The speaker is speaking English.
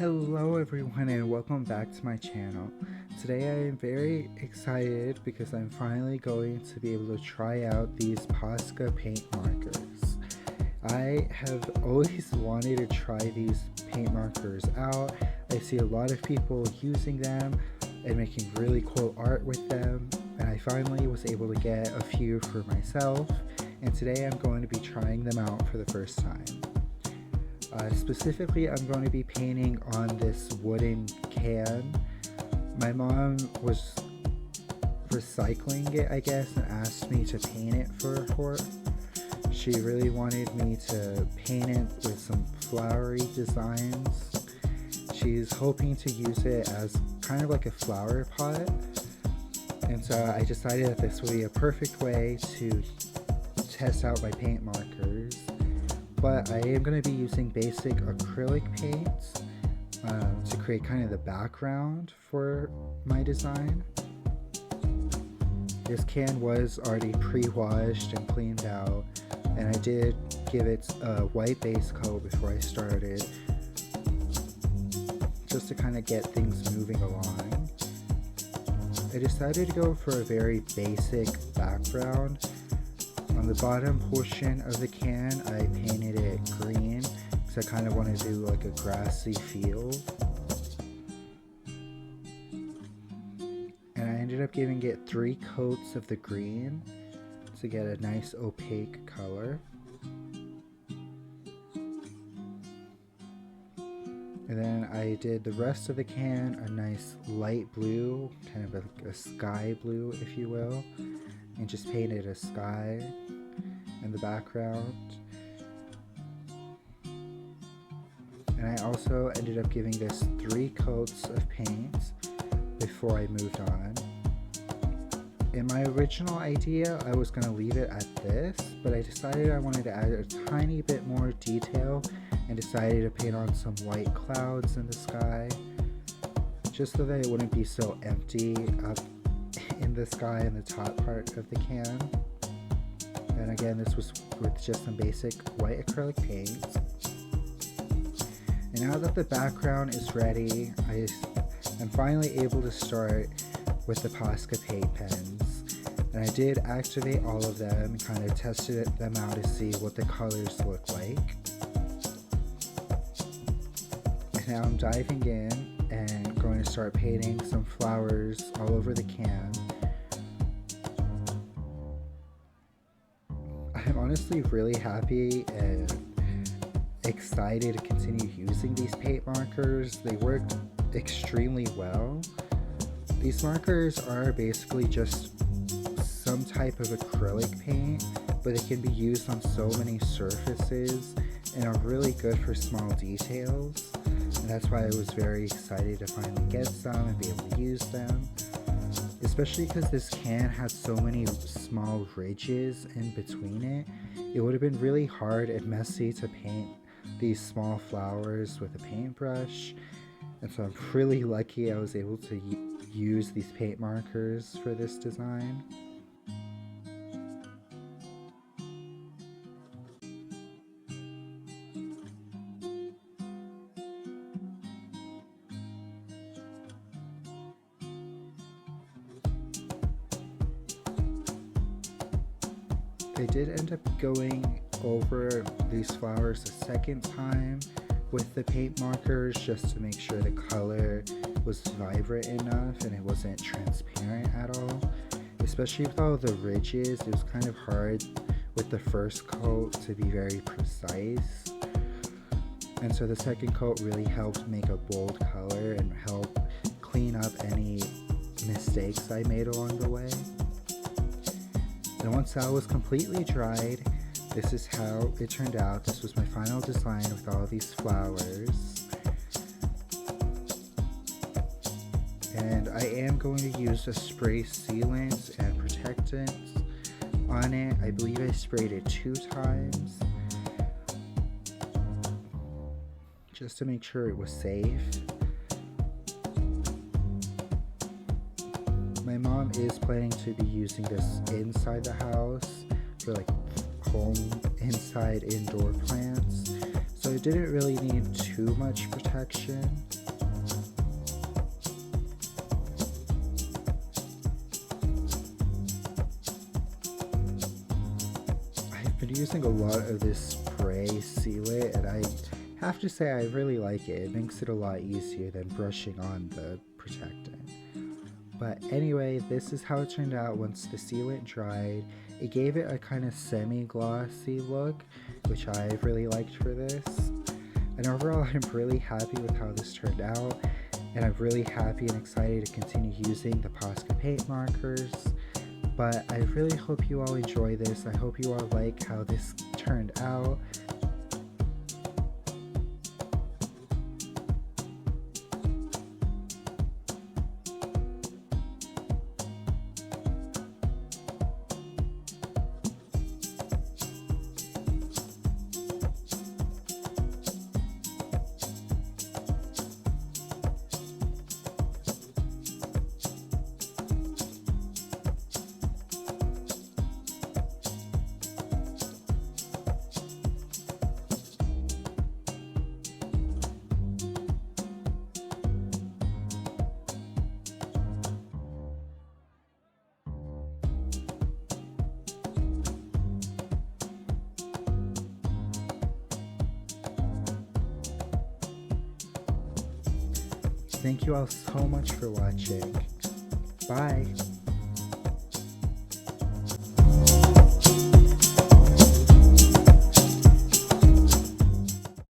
Hello everyone and welcome back to my channel. Today I am very excited because I'm finally going to be able to try out these Posca paint markers. I have always wanted to try these paint markers out. I see a lot of people using them and making really cool art with them, and I finally was able to get a few for myself, and today I'm going to be trying them out for the first time. Specifically, I'm going to be painting on this wooden can. My mom was recycling it, I guess, and asked me to paint it for her. She really wanted me to paint it with some flowery designs. She's hoping to use it as kind of like a flower pot. And so I decided that this would be a perfect way to test out my paint markers. But I am going to be using basic acrylic paints to create kind of the background for my design. This can was already pre-washed and cleaned out, and I did give it a white base coat before I started, just to kind of get things moving along. I decided to go for a very basic background. On the bottom portion of the can, I painted it green because I kind of want to do like a grassy field. And I ended up giving it 3 coats of the green to get a nice opaque color. And then I did the rest of the can a nice light blue, kind of a sky blue if you will, and just painted a sky in the background. And I also ended up giving this 3 coats of paint before I moved on. In my original idea, I was going to leave it at this, but I decided I wanted to add a tiny bit more detail and decided to paint on some white clouds in the sky, just so that it wouldn't be so empty up in the sky in the top part of the can. And again, this was with just some basic white acrylic paint. And now that the background is ready, I'm finally able to start with the Posca paint pens. And I did activate all of them and kind of tested them out to see what the colors look like. And now I'm diving in and going to start painting some flowers all over the can. I'm honestly really happy and excited to continue using these paint markers. They worked extremely well. These markers are basically just some type of acrylic paint, but they can be used on so many surfaces and are really good for small details. And that's why I was very excited to finally get some and be able to use them. Especially because this can has so many small ridges in between it. It would have been really hard and messy to paint these small flowers with a paintbrush. And so I'm really lucky I was able to use these paint markers for this design. I did end up going over these flowers a second time with the paint markers just to make sure the color was vibrant enough and it wasn't transparent at all. Especially with all the ridges, it was kind of hard with the first coat to be very precise. And so the second coat really helped make a bold color and help clean up any mistakes I made along the way. And once that was completely dried, this is how it turned out. This was my final design with all these flowers. And I am going to use a spray sealant and protectant on it. I believe I sprayed it 2 times, just to make sure it was safe. My mom is planning to be using this inside the house for like home inside indoor plants. so it didn't really need too much protection. I've been using a lot of this spray sealant, and I have to say I really like it. It makes it a lot easier than brushing on the protectant. But anyway, this is how it turned out once the sealant dried. It gave it a kind of semi-glossy look, which I really liked for this. And overall, I'm really happy with how this turned out, and I'm really happy and excited to continue using the POSCA paint markers. But I really hope you all enjoy this. I hope you all like how this turned out. Thank you all so much for watching. Bye!